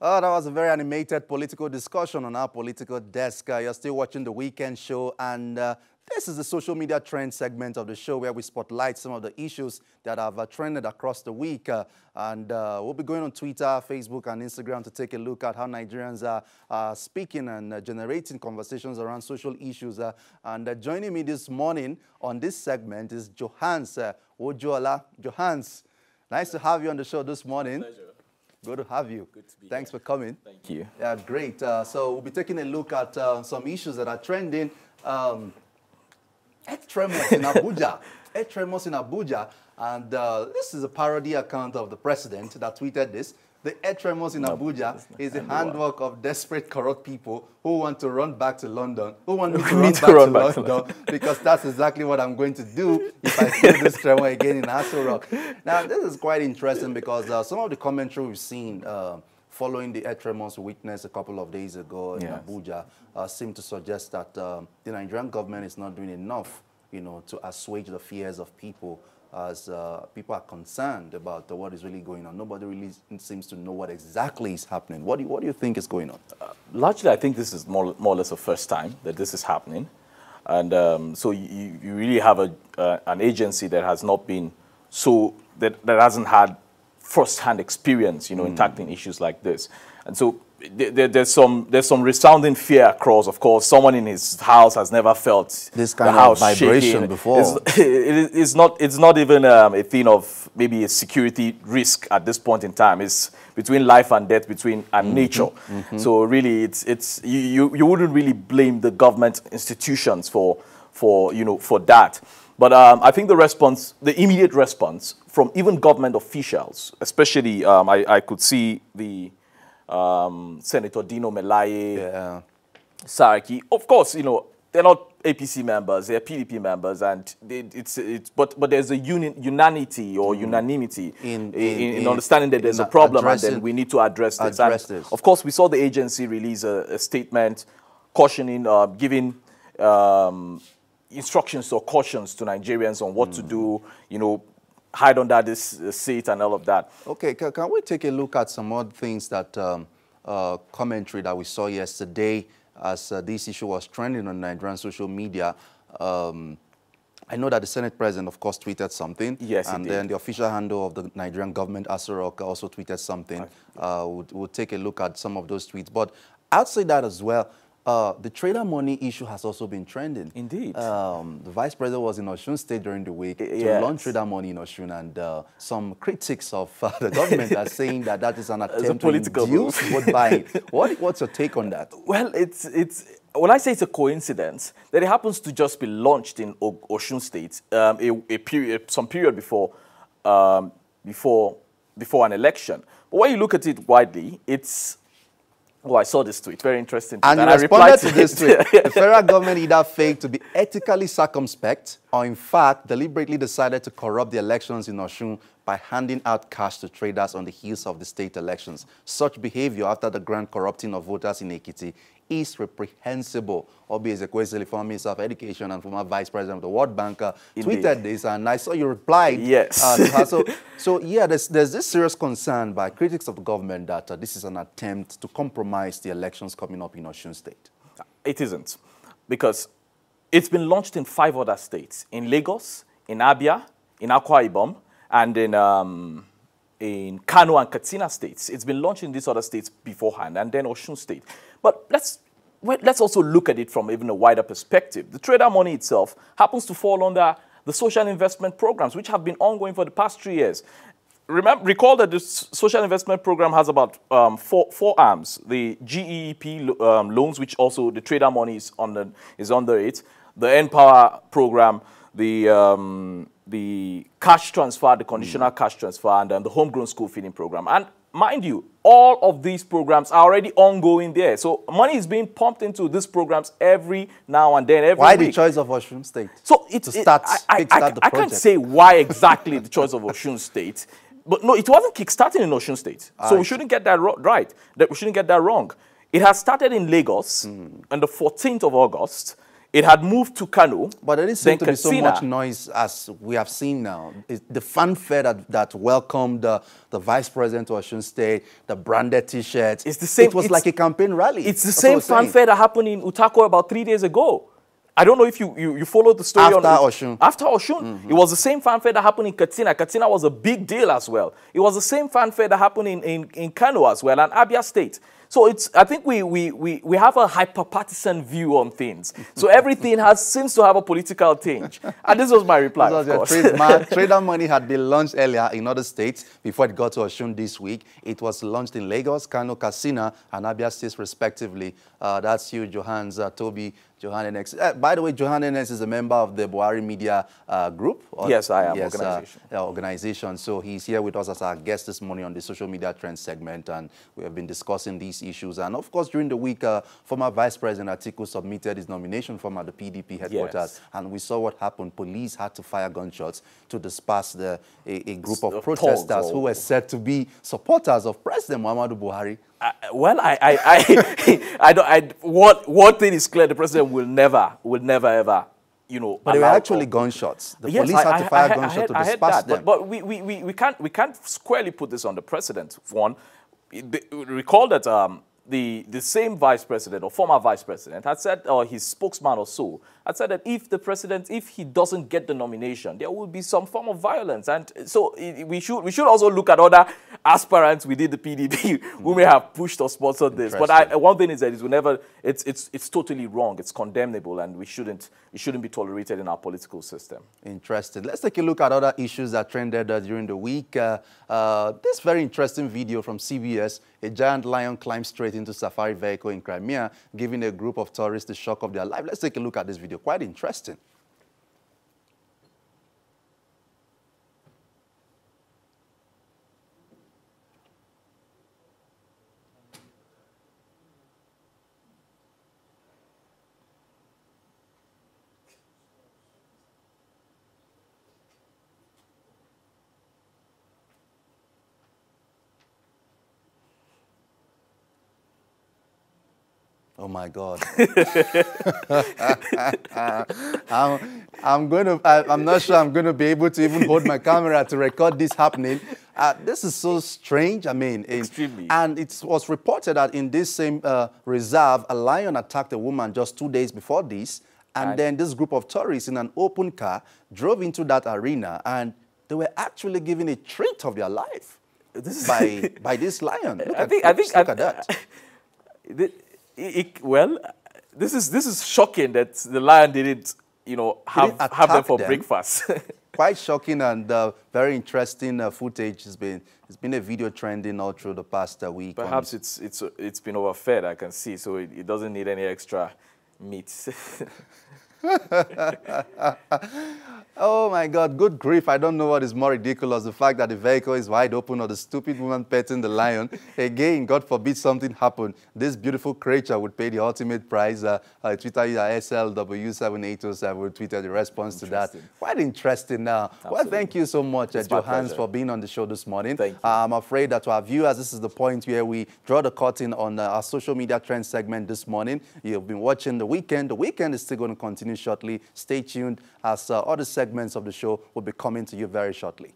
Oh, that was a very animated political discussion on our political desk. You're still watching the weekend show, and this is the social media trend segment of the show where we spotlight some of the issues that have trended across the week. We'll be going on Twitter, Facebook, and Instagram to take a look at how Nigerians are speaking and generating conversations around social issues. Joining me this morning on this segment is Johans Ojuola. Johans, nice to have you on the show this morning. Pleasure. Good to have you. Good to be Thanks here. for coming. Thank you. Yeah, great. So we'll be taking a look at some issues that are trending. Earth tremors in Abuja. Earth tremors in Abuja. And this is a parody account of the president that tweeted this. The earth tremors in Abuja is the handwork of desperate, corrupt people who want to run back to London, who want me to run back to London, because that's exactly what I'm going to do if I feel this tremor again in Aso Rock. Now, this is quite interesting because some of the commentary we've seen following the earth tremors we witnessed a couple of days ago in Abuja seem to suggest that the Nigerian government is not doing enough, to assuage the fears of people, as people are concerned about what is really going on. Nobody really seems to know what exactly is happening. What do you think is going on? Largely, I think this is more or less the first time that this is happening. And so you really have an agency that has not been that hasn't had first-hand experience, in tackling issues like this. And so there's some resounding fear across. Of course, someone in his house has never felt this kind of vibration shaking before. It's not even a thing of maybe a security risk at this point in time. It's between life and death, and nature. So really, you wouldn't really blame the government institutions for that. But I think the immediate response from even government officials, especially I could see the Senator Dino Melaye, Saraki. Of course, they're not APC members; they're PDP members, and but there's a unanimity or unanimity in understanding that there's a problem, and then we need to address this. Of course, we saw the agency release a statement cautioning, giving instructions or cautions to Nigerians on what to do, hide under this seat and all of that. Okay, can we take a look at some other things that commentary that we saw yesterday as this issue was trending on Nigerian social media? I know that the Senate President, of course, tweeted something. Yes, and then the official handle of the Nigerian government, Aso Rock, also tweeted something. We'll take a look at some of those tweets. But outside that as well, the trader money issue has also been trending. Indeed. The Vice President was in Osun State during the week to launch trader money in Osun, and some critics of the government are saying that is an attempt to induce vote buying. What's your take on that? Well, when I say it's a coincidence, that it happens to just be launched in Osun State some period before an election. But when you look at it widely, Oh, I saw this tweet. Very interesting. And you responded to this tweet. The federal government either failed to be ethically circumspect or, in fact, deliberately decided to corrupt the elections in Osun by handing out cash to traders on the heels of the state elections. Such behavior after the grand corrupting of voters in Ekiti is reprehensible. Obi Ezekwesili, former Minister of Education and former Vice President of the World Bank, tweeted this, and I saw you replied. Yes. So yeah, there's this serious concern by critics of the government that this is an attempt to compromise the elections coming up in Osun State. It isn't, because it's been launched in 5 other states: in Lagos, in Abia, in Akwa Ibom, and in Kano and Katsina states. It's been launched in these other states beforehand, and then Osun State. But let's also look at it from even a wider perspective. The trader money itself happens to fall under the social investment programs, which have been ongoing for the past 3 years. Recall that the social investment program has about four arms: the GEEP loans, which also the trader money is under it; the Empower program, the cash transfer, the conditional cash transfer, and then the homegrown school feeding program. And mind you, all of these programs are already ongoing there. So money is being pumped into these programs every now and then, every Why week. the choice of Osun State? So kickstart the project? I can't say why exactly the choice of Osun State, but no, it wasn't kickstarting in Osun State. So we shouldn't get that right. We shouldn't get that wrong. It has started in Lagos on the 14th of August. It had moved to Kano. But there didn't seem to be so Katsina. much noise as we have seen now. The fanfare that welcomed the vice president of Osun State, the branded T-shirts. It's the same. It was like a campaign rally. It's the same fanfare that happened in Utako about 3 days ago. I don't know if you followed the story After Osun. After Osun. It was the same fanfare that happened in Katsina. Katsina was a big deal as well. It was the same fanfare that happened in Kano as well, and Abia State. So I think we have a hyper-partisan view on things. So everything seems to have a political tinge. And this was my reply, of course. Trader money had been launched earlier in other states before it got to Osun this week. It was launched in Lagos, Kano, Katsina, and Abia states respectively. That's you, Johans, Toby, Johan NX. By the way, Johan NX is a member of the Buhari Media Group. Yes, I am. Yes, organization. Organization. So he's here with us as our guest this morning on the Social Media Trends segment, and we have been discussing these issues. And of course, during the week, former Vice President Atiku submitted his nomination form at the PDP headquarters, yes. and we saw what happened. Police had to fire gunshots to disperse a group of protesters who were said to be supporters of President Muhammadu Buhari. Well, one thing is clear: the president will never ever, But they were actually gunshots. The police had to fire gunshots to disperse them. But we can't squarely put this on the president. One, recall that the same vice president or former vice president had said, or his spokesman or so, had said that if he doesn't get the nomination, there will be some form of violence. And so we should also look at other aspirants within the PDP who may have pushed or sponsored this. But one thing is that it's totally wrong. It's condemnable, and it shouldn't be tolerated in our political system. Interesting. Let's take a look at other issues that trended during the week. This very interesting video from CBS. A giant lion climbed straight into safari vehicle in Crimea, giving a group of tourists the shock of their life. Let's take a look at this video. Quite interesting. Oh my God! I'm not sure I'm going to be able to even hold my camera to record this happening. This is so strange. I mean, extremely. And it was reported that in this same reserve, a lion attacked a woman just 2 days before this, and then this group of tourists in an open car drove into that arena, and they were actually given a treat of their life by this lion. Look at that. Well, this is shocking that the lion didn't, have them for breakfast. Quite shocking and very interesting footage. It's been a video trending all through the past week. Perhaps it's been overfed, I can see, so it doesn't need any extra meat. Oh my God, good grief. I don't know what is more ridiculous, the fact that the vehicle is wide open or the stupid woman petting the lion. Again, God forbid something happened. This beautiful creature would pay the ultimate prize. Twitter user SLW7807 would tweet the response to that. Quite interesting now. Absolutely. Well, thank you so much, Johans, for being on the show this morning. Thank you. I'm afraid that to our viewers, this is the point where we draw the curtain on our social media trend segment this morning. You've been watching The Weekend. The Weekend is still going to continue shortly. Stay tuned as other segments of the show will be coming to you very shortly.